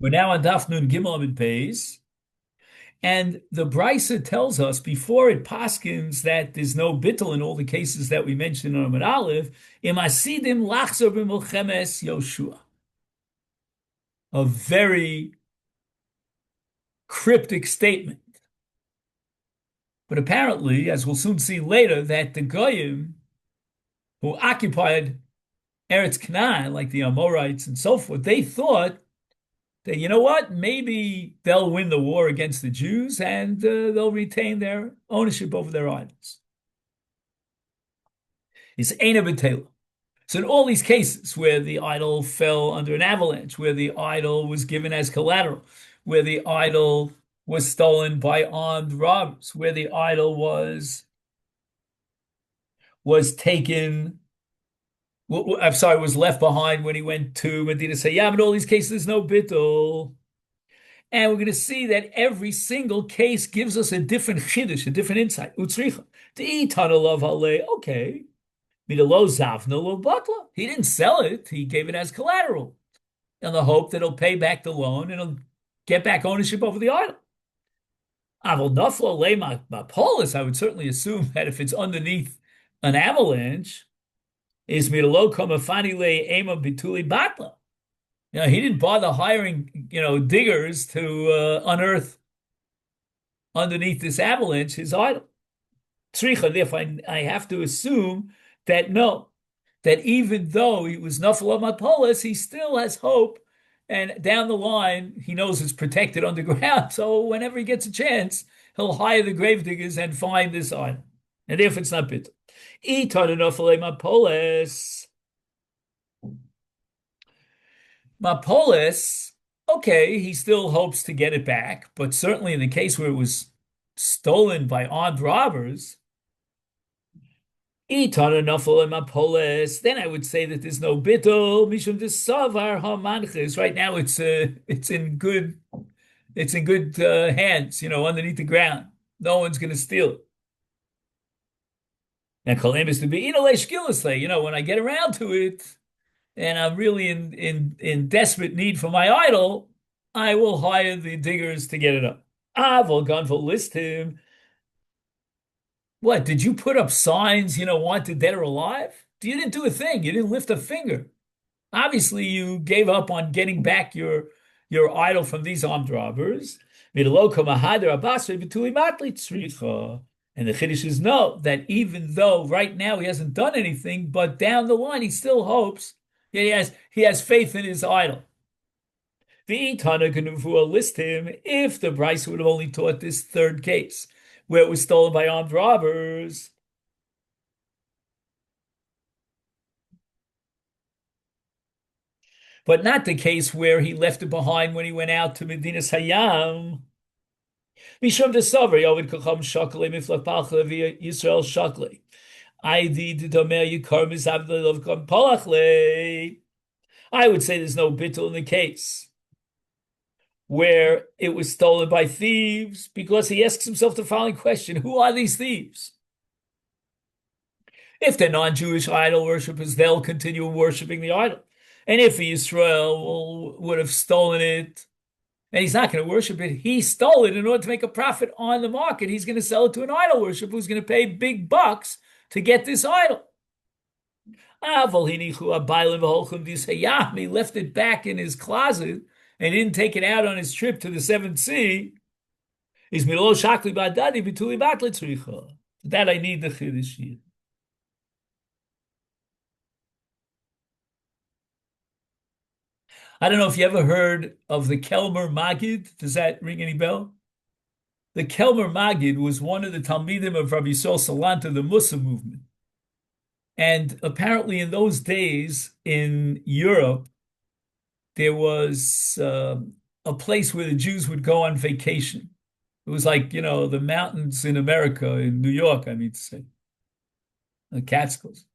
We're now on Daf Nun Gimel Amid Beis, and the Brisa tells us before it paskins that there's no bittul in all the cases that we mentioned in Amid Aleph. Im asidim lachzor b'milchemes Yoshua. A very cryptic statement, but apparently, as we'll soon see later, that the goyim who occupied Eretz Canaan, like the Amorites and so forth, they thought that, you know what, maybe they'll win the war against the Jews and they'll retain their ownership over their idols. It's Eina B'Tela. So in all these cases where the idol fell under an avalanche, where the idol was given as collateral, where the idol was stolen by armed robbers, where the idol taken, I'm sorry, was left behind when he went to Medina Sayyam. In all these cases, there's no bittul. And we're going to see that every single case gives us a different chiddush, a different insight. Utzricha. Okay. Midalo zavna lo batla. He didn't sell it. He gave it as collateral in the hope that he'll pay back the loan and he'll get back ownership over the idol. Avol naflo le mapolis. I would certainly assume that if it's underneath an avalanche, is midalo kamafani le ema bituli batla. He didn't bother hiring, diggers to unearth underneath this avalanche his idol. Tzricha, therefore, I have to assume that no, that even though he was nafal matpolis, he still has hope. And down the line, he knows it's protected underground. So whenever he gets a chance, he'll hire the grave diggers and find this idol. And therefore, it's not bitter. Itan nafal matpolis. Mapolis, okay, he still hopes to get it back, but certainly in the case where it was stolen by armed robbers, then I would say that there's no bittul mishum desavar hamanches. Right now, it's in good hands, underneath the ground. No one's going to steal it. And kolim is to be when I get around to it, and I'm really in desperate need for my idol, I will hire the diggers to get it up. Volgan list him. What, did you put up signs, wanted dead or alive? You didn't do a thing. You didn't lift a finger. Obviously, you gave up on getting back your idol from these armed robbers. And the Chiddush is no, that even though right now he hasn't done anything, but down the line he still hopes. He has faith in his idol. The Tana can list him if the Bryce would have only taught this third case, where it was stolen by armed robbers. But not the case where he left it behind when he went out to Medina Sayyam. Mishum desavar yovid kacham shakle miflak palcha via Yisrael shakle. I would say there's no bittul in the case where it was stolen by thieves, because he asks himself the following question: who are these thieves? If they're non-Jewish idol worshippers, they'll continue worshiping the idol. And if Israel would have stolen it, and he's not going to worship it, he stole it in order to make a profit on the market. He's going to sell it to an idol worshiper who's going to pay big bucks to get this idol. He left it back in his closet and didn't take it out on his trip to the seventh sea. That I need the chiddush here. I don't know if you ever heard of the Kelmer Magid. Does that ring any bell? The Kelmer Magid was one of the Talmidim of Rabbi Yisrael Salanta, the Musa movement. And apparently in those days in Europe, there was a place where the Jews would go on vacation. It was like, the mountains in America, in New York, I mean to say, the Catskills.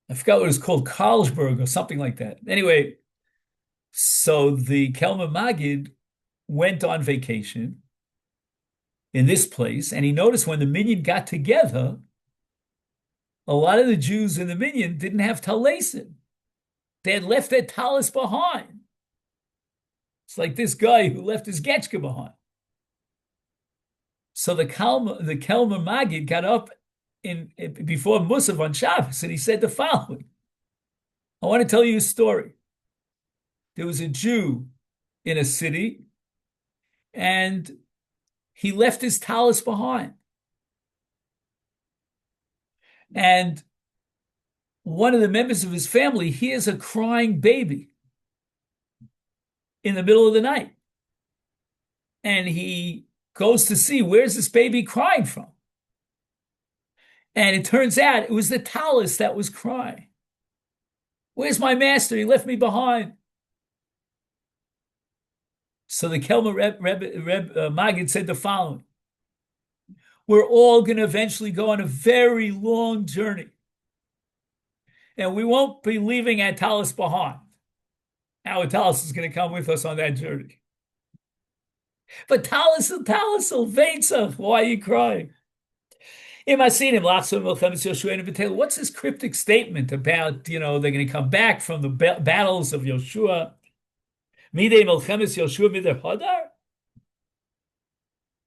I forgot what it was called, Carlsberg or something like that. Anyway, so the Kelmer Magid went on vacation in this place, and he noticed when the minyan got together, a lot of the Jews in the minyan didn't have talesim. They had left their talis behind. It's like this guy who left his getchka behind. So the Kelmer Magid got up before Musaf on Shabbos, and he said the following. I want to tell you a story. There was a Jew in a city, and he left his talus behind. And one of the members of his family hears a crying baby in the middle of the night. And he goes to see, where's this baby crying from? And it turns out it was the talus that was crying. Where's my master? He left me behind. So the Kelmer Maggid said the following. We're all going to eventually go on a very long journey. And we won't be leaving our talus behind. Our talus is going to come with us on that journey. But talus, Vetzach, why are you crying? What's this cryptic statement about, they're going to come back from the battles of Yoshua?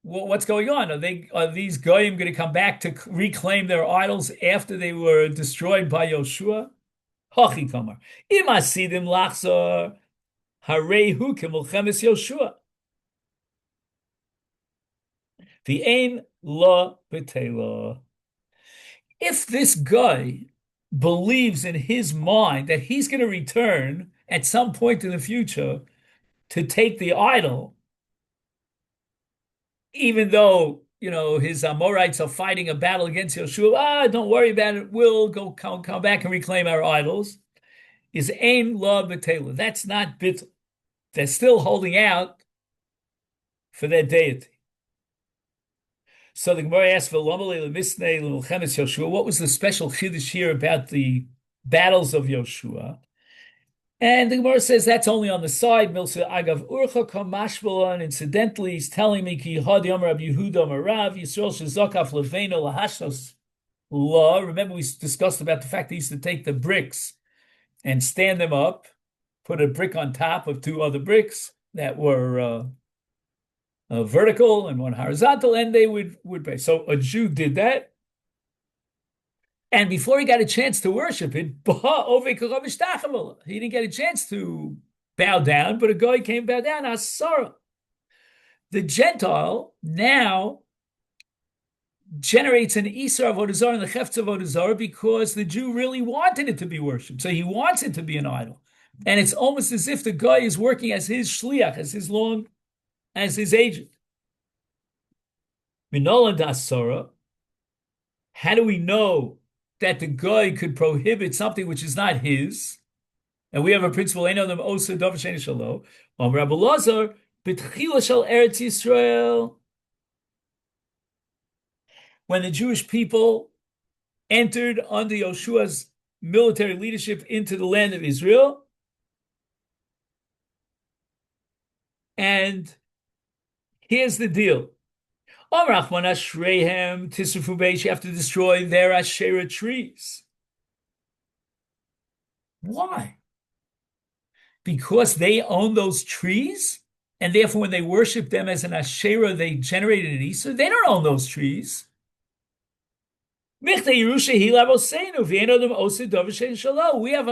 What's going on? Are these goyim going to come back to reclaim their idols after they were destroyed by Yoshua? Hachi kamar. Im asidim lachzor harehu kemulchemes Yoshua. The ain la betela. If this guy believes in his mind that he's going to return at some point in the future to take the idol, even though his Amorites are fighting a battle against Yoshua, don't worry about it. We'll come back and reclaim our idols. Is ain la betela. That's not bit. They're still holding out for their deity. So the Gemara asks, what was the special chiddush here about the battles of Yoshua? And the Gemara says that's only on the side. Milsa agav urcha kamashbalon. Incidentally, he's telling me ki had yom Rabbi Yehuda Marav Yisrael shezakaf leveino lahashnos law. Remember, we discussed about the fact he used to take the bricks and stand them up, put a brick on top of two other bricks that were vertical and one horizontal, and they would pray. So a Jew did that. And before he got a chance to worship it, he didn't get a chance to bow down, but a guy came bow down, Zara. The Gentile now generates an Isar of Avoda Zara and the Chefetz of Avoda Zara because the Jew really wanted it to be worshipped. So he wants it to be an idol. And it's almost as if the guy is working as his shliach, as his agent. Minola dasara. How do we know that the guy could prohibit something which is not his? And we have a principle, Ein Adam Osa Davar She'ein Shelo. Rabbi Lazar, B'tchila Shel Eretz Yisrael. When the Jewish people entered under Yoshua's military leadership into the land of Israel, and here's the deal. You have to destroy their Asherah trees. Why? Because they own those trees, and therefore when they worship them as an Asherah, they generated an Isur. They don't own those trees. We have a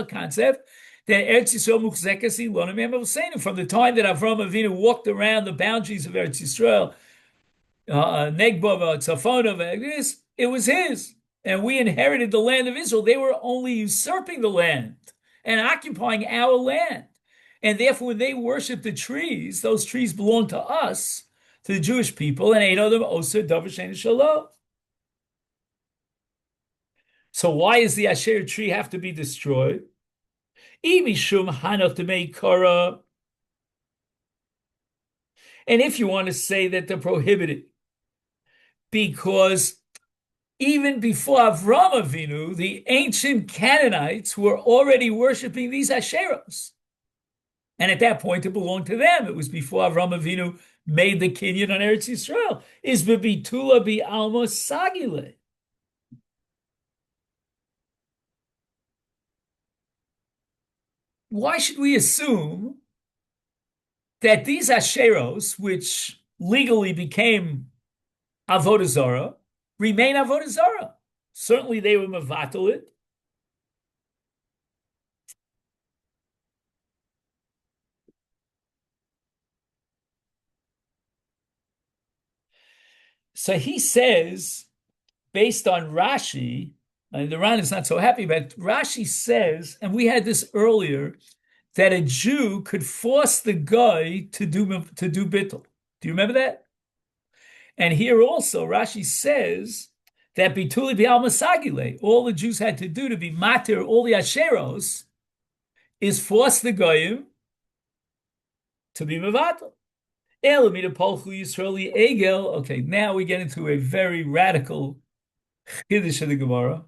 concept that Eretz Yisrael muchzekes ilonim avoseinu. From the time that Avraham Avinu walked around the boundaries of Eretz Yisrael, Negbov, Tzafon, it was his. And we inherited the land of Israel. They were only usurping the land and occupying our land. And therefore, when they worship the trees, those trees belong to us, to the Jewish people, and Ein Adam Oser Davar She'ein Shelo. So why does the Asherah tree have to be destroyed? Imishum Hanach Demei Korah. And if you want to say that they're prohibited, because even before Avraham Avinu, the ancient Canaanites were already worshiping these Asherahs. And at that point, it belonged to them. It was before Avraham Avinu made the kinyan on Eretz Yisrael. Is bebitula bi alma sagile. Why should we assume that these Asheros, which legally became Avoda Zara, remain Avoda Zara. Certainly they were Mavatal it. So he says, based on Rashi, and the Ran is not so happy, but Rashi says, and we had this earlier, that a Jew could force the guy to do bittul. Do you remember that? And here also, Rashi says that bituli bi'al masagile, all the Jews had to do to be matir all the asheros, is force the goyim to be mevatel. Okay, now we get into a very radical chiddush of the Gemara.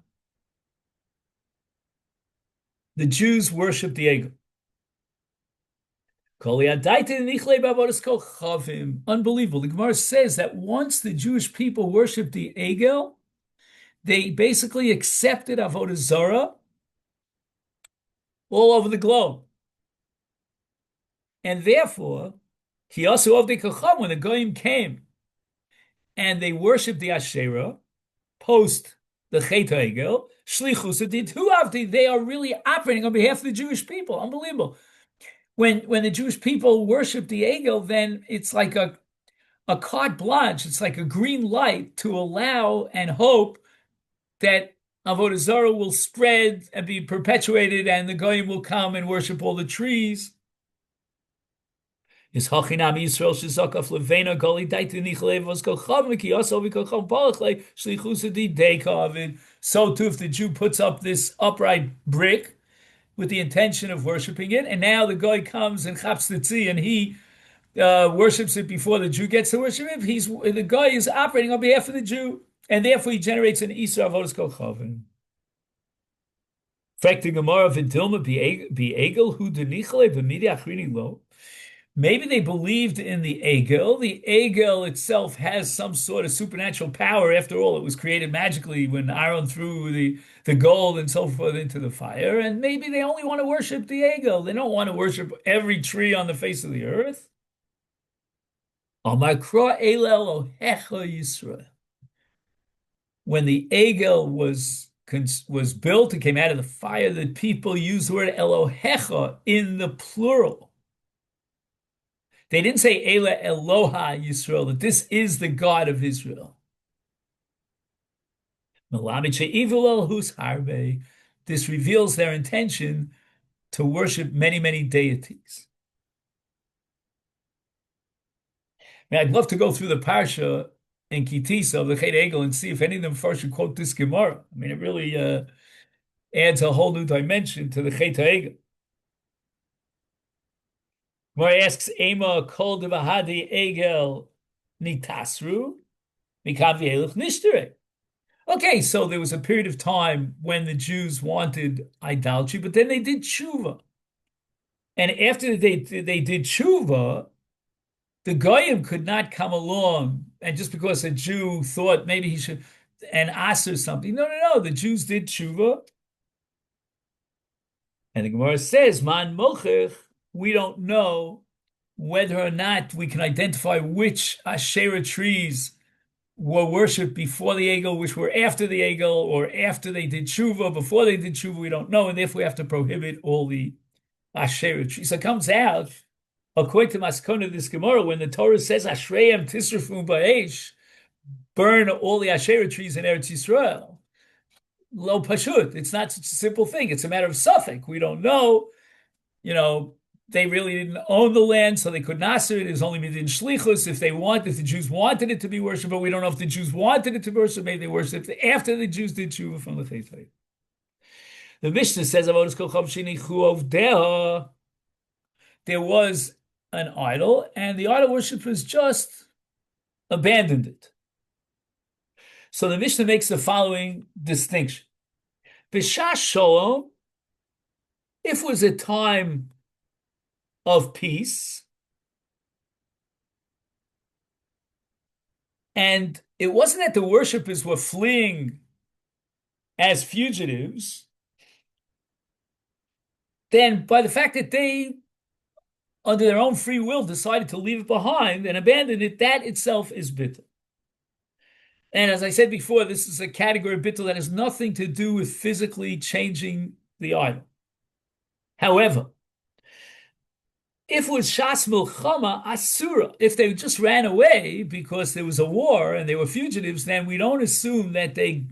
The Jews worship the egel. Unbelievable. The Gemara says that once the Jewish people worshiped the egel, they basically accepted Avodah Zara all over the globe. And therefore, he also of the Kacham, when the Goyim came and they worshipped the Asherah post the Chet HaEgel, Shlichus Adid, they are really operating on behalf of the Jewish people. Unbelievable. When the Jewish people worship the Egel, then it's like a carte blanche. It's like a green light to allow and hope that Avodah Zarah will spread and be perpetuated, and the Goyim will come and worship all the trees. Is Hachinam Yisrael Shizakaf Levena Goli Daiti Nichlev was Kochav Miki also Vikocham Palachle Shlichusadi Dekavid. So too, if the Jew puts up this upright brick with the intention of worshiping it, and now the guy comes and chaps the tzii and he worships it before the Jew gets to worship it, the guy is operating on behalf of the Jew, and therefore he generates an Isra Avodas Kochavim. Fracting Gemara Vidilma Egel Hu Denichle B'Midi Achrini Lo. Maybe they believed in the Egel. The Egel itself has some sort of supernatural power. After all, it was created magically when Aaron threw the gold and so forth into the fire. And maybe they only want to worship the Egel. They don't want to worship every tree on the face of the earth. When the Egel was built, it came out of the fire, the people used the word Elohecha in the plural. They didn't say Ela Eloha Yisrael, that this is the God of Israel. This reveals their intention to worship many, many deities. Now, I'd love to go through the parsha in Kitisa of the Chet Egel and see if any of them first should quote this Gemara. I mean, it really adds a whole new dimension to the Chet Egel. Gemara asks, Ema kol devahadi egel nitasru mikav yeluch nishtere. Okay, so there was a period of time when the Jews wanted idolatry, but then they did tshuva. And after they did tshuva, the Goyim could not come along, and just because a Jew thought maybe he should, and ask or something. No. The Jews did tshuva. And the Gemara says, Man mochech, we don't know whether or not we can identify which Asherah trees were worshipped before the Egel, which were after the Egel, or after they did tshuva, before they did tshuva, we don't know, and therefore we have to prohibit all the Asherah trees. So it comes out, according to Maskona, this Gemara, when the Torah says, Ashreim tisrafum ba'esh, burn all the Asherah trees in Eretz Yisrael. Lo pashut. It's not such a simple thing. It's a matter of suffix. We don't know. They really didn't own the land, so they could not serve it. It was only midin shlichus. If the Jews wanted it to be worshipped, but we don't know if the Jews wanted it to be worshipped. Maybe they worshipped it after the Jews did tshuva from the Chet HaEgel. The Mishnah says, there was an idol, and the idol worshippers just abandoned it. So the Mishnah makes the following distinction. B'shas shalom, if it was a time of peace, and it wasn't that the worshipers were fleeing as fugitives, then by the fact that they under their own free will, decided to leave it behind and abandon it, that itself is bittul. And as I said before, this is a category of bittul that has nothing to do with physically changing the idol. However, if it was Shas Milchama Asura, if they just ran away because there was a war and they were fugitives, then we don't assume that they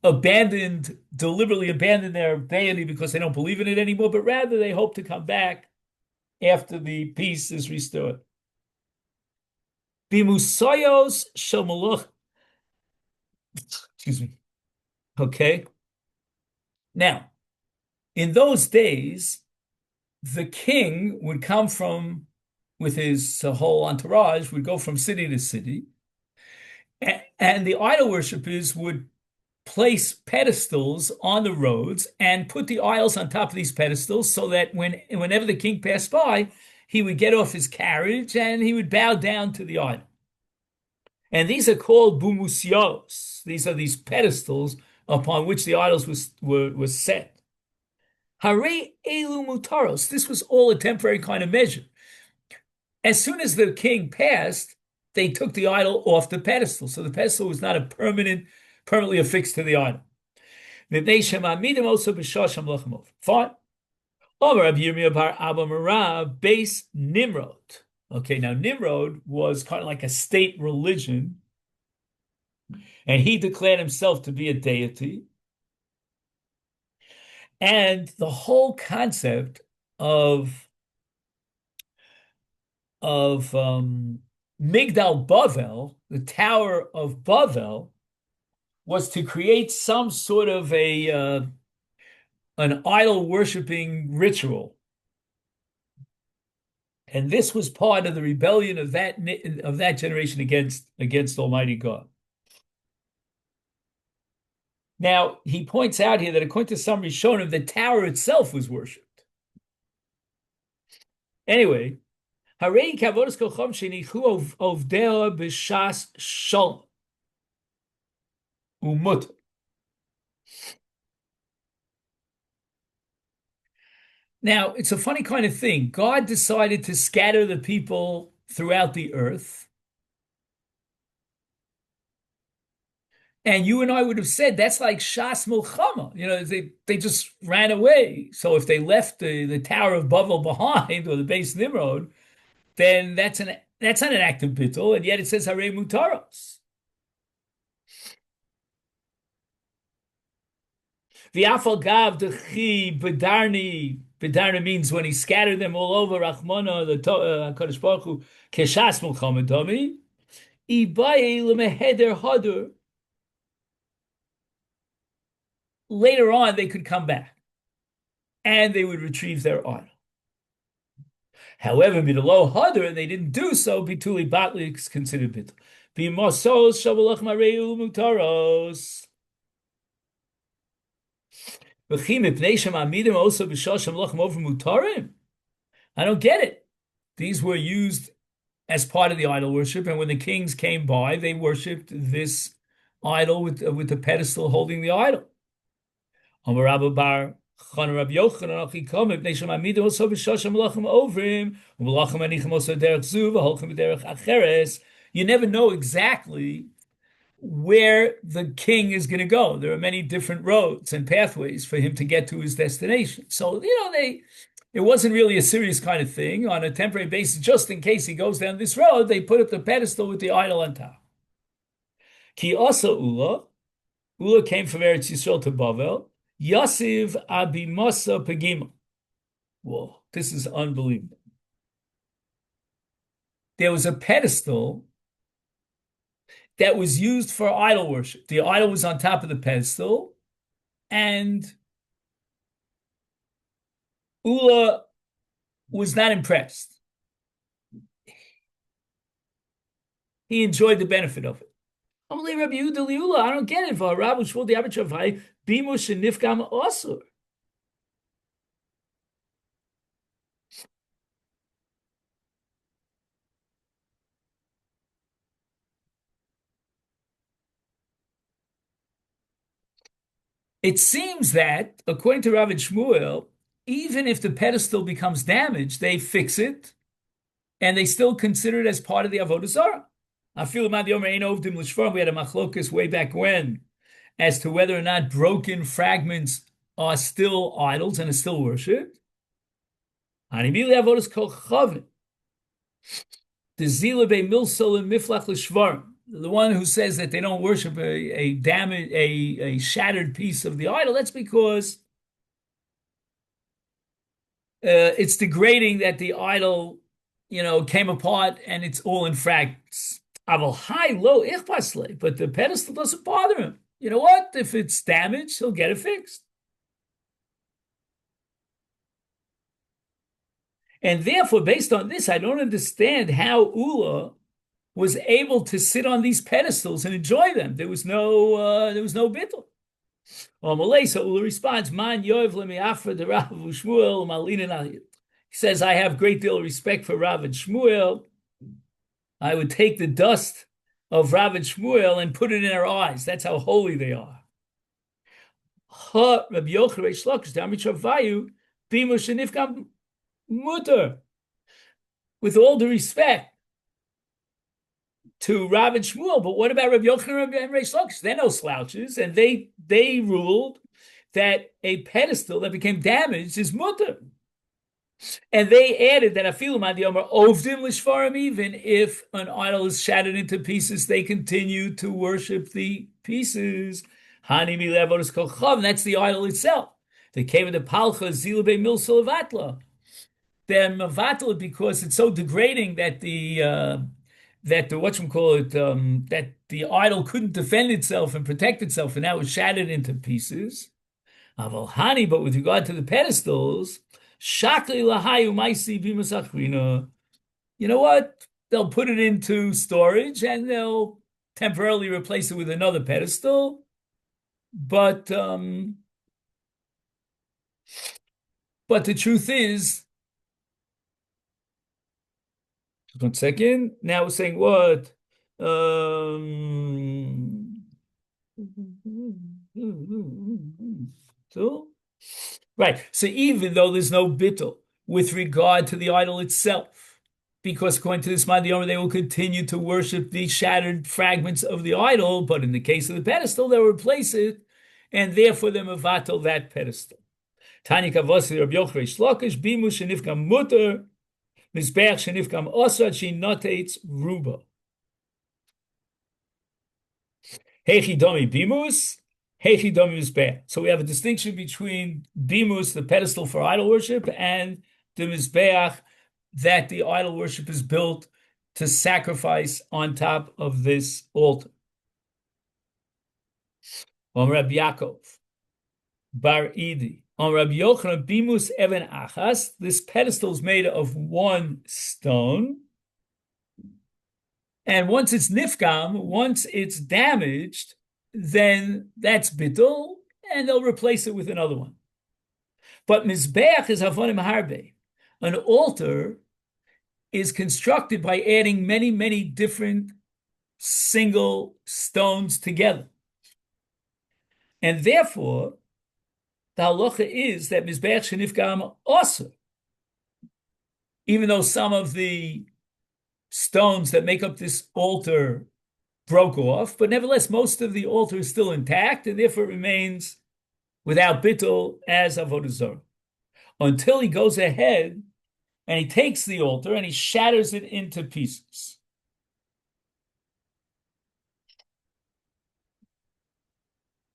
deliberately abandoned their deity because they don't believe in it anymore, but rather they hope to come back after the peace is restored. Bimusayos Shomalach. Excuse me. Okay. Now, in those days, the king would come with his whole entourage, would go from city to city, and the idol worshippers would place pedestals on the roads and put the idols on top of these pedestals so that whenever the king passed by, he would get off his carriage and he would bow down to the idol. And these are called bumusios. These are these pedestals upon which the idols were set. Hare elu mutaros. This was all a temporary kind of measure. As soon as the king passed, they took the idol off the pedestal. So the pedestal was not permanently affixed to the idol. Fine. Base Nimrod. Okay, now Nimrod was kind of like a state religion, and he declared himself to be a deity. And the whole concept of Migdal Bavel, the Tower of Bavel, was to create some sort of an idol worshiping ritual. And this was part of the rebellion of that generation against Almighty God. Now, he points out here that according to some Rishonim, the tower itself was worshipped. Anyway, Harei kavodas kocham shenichu ovdea b'shas shalom umut. Now, it's a funny kind of thing. God decided to scatter the people throughout the earth. And you and I would have said that's like Shas Milchama. They just ran away. So if they left the Tower of Babel behind or the base Nimrod, then that's not an act of bittul, and yet it says Harei Mutaros. V'afal gav dechi bedarni. Bedarni means when he scattered them all over Rachmana, the Hakadosh Baruch Hu, keshas Milchama dami. Ibaye lemeheder hadur. Later on, they could come back and they would retrieve their idol. However, midalo hadar, and they didn't do so, bituli batli is considered bittul. B'mosos shabalach mareu mutaros. V'chim ipnei shem amidim also b'shoshem lachem over mutarim. I don't get it. These were used as part of the idol worship, and when the kings came by, they worshipped this idol with the pedestal holding the idol. Amar Rabba Bar Chana Rabbi Yochanan Achi Kameh Bnei Shem Amidim also b'Shoshem Melachim Ovrim U'Melachim Anichem also Derech Zu V'Holchem B'Derech Acheres. You never know exactly where the king is going to go. There are many different roads and pathways for him to get to his destination. So it wasn't really a serious kind of thing. On a temporary basis, just in case he goes down this road, they put up the pedestal with the idol on top. Ki also Ula came from Eretz Yisrael to Bavel. Yasiv Abimasa Pegima. Whoa, this is unbelievable. There was a pedestal that was used for idol worship. The idol was on top of the pedestal, and Ula was not impressed. He enjoyed the benefit of it. I don't get it. It seems that, according to Rav and Shmuel, even if the pedestal becomes damaged, they fix it and they still consider it as part of the Avoda Zara. I feel about the Omer Ein Ovdim L'Shvarim. We had a machlokus way back when as to whether or not broken fragments are still idols and are still worshipped. The one who says that they don't worship a shattered piece of the idol, that's because it's degrading that the idol, came apart and it's all in fragments. But the pedestal doesn't bother him. You know what? If it's damaged, he'll get it fixed. And therefore, based on this, I don't understand how Ula was able to sit on these pedestals and enjoy them. There was no bittul. So Ula responds, "Man Yov lemiafra de Rav Shmuel malina." He says, "I have great deal of respect for Rav and Shmuel. I would take the dust of Rav and Shmuel and put it in our eyes. That's how holy they are." Rabbi Yochanan Reish Lakish Damri Chavayu Bima Shenifkam Mutter. With all due respect to Rav and Shmuel, but what about Rabbi Yochanan and Reish Lakish? They're no slouches, and they ruled that a pedestal that became damaged is mutter. And they added that afilu ad yomer ovdim l'shvarim, even if an idol is shattered into pieces, they continue to worship the pieces. Hani milevodas kolchav, that's the idol itself. They came into palcha zilbe mil solavatla. They're mavatal because it's so degrading that the that the idol couldn't defend itself and protect itself, and now it's shattered into pieces. Avalhani, but with regard to the pedestals, shakli lahayu maisi bimasachrina. You know what? They'll put it into storage and they'll temporarily replace it with another pedestal. But the truth is, 1 second. Now we're saying what? So, right. So even though there's no bittul with regard to the idol itself, because according to this Madiyama, they will continue to worship the shattered fragments of the idol, but in the case of the pedestal, they'll replace it, and therefore they mevatel that pedestal. Tani kavasi Rabbi Yochanan Reish Lakish bimu shenifkam muter mizbeach shenifkam osad she notates ruba. Hechi domi bimus, hechi domi mizbeach. So we have a distinction between bimus, the pedestal for idol worship, and the mizbeach, that the idol worship is built to sacrifice on top of this altar. On Rabbi Yaakov Bar Idi, on Rabbi Yochanan bimus even achas, this pedestal is made of one stone, and once it's nifgam, once it's damaged, then that's bittul, and they'll replace it with another one. But mizbeach is havonim harbe. An altar is constructed by adding many, many different single stones together. And therefore, the halacha is that mizbeach shenifgam also, even though some of the stones that make up this altar broke off, but nevertheless, most of the altar is still intact, and therefore it remains without bittul as avodah zarah, until he goes ahead and he takes the altar and he shatters it into pieces.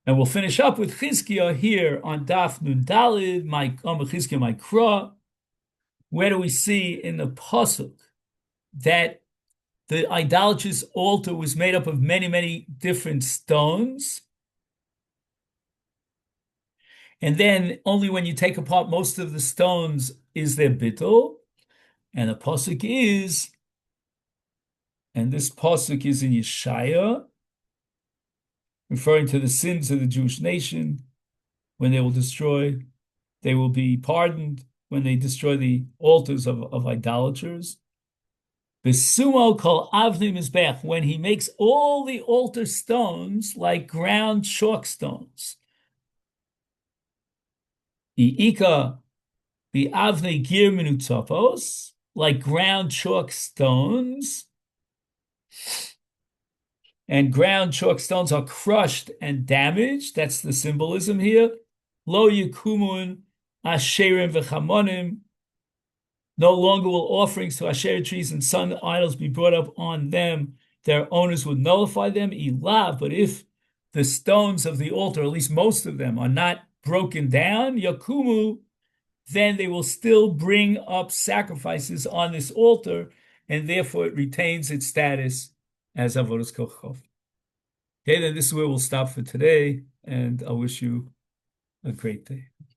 And we'll finish up with Chizkiah here on Daf Nun Dalid, Chizkiah Mikra. Where do we see in the pasuk that the idolatrous altar was made up of many, many different stones? And then only when you take apart most of the stones is there bittul. And the pasuk is, and this pasuk is in Yeshaya, referring to the sins of the Jewish nation when they will be pardoned when they destroy the altars of idolaters. Besumo kol avni mizbech, when he makes all the altar stones like ground chalk stones. Iika The avnei gir minutzopos, like ground chalk stones, and ground chalk stones are crushed and damaged. That's the symbolism here. Lo yikumun asherim v'chamonim. No longer will offerings to Asherah trees and sun idols be brought up on them. Their owners would nullify them. Ilav, but if the stones of the altar, at least most of them, are not broken down, yakumu, then they will still bring up sacrifices on this altar, and therefore it retains its status as avodas kochov. Okay, then this is where we'll stop for today, and I wish you a great day.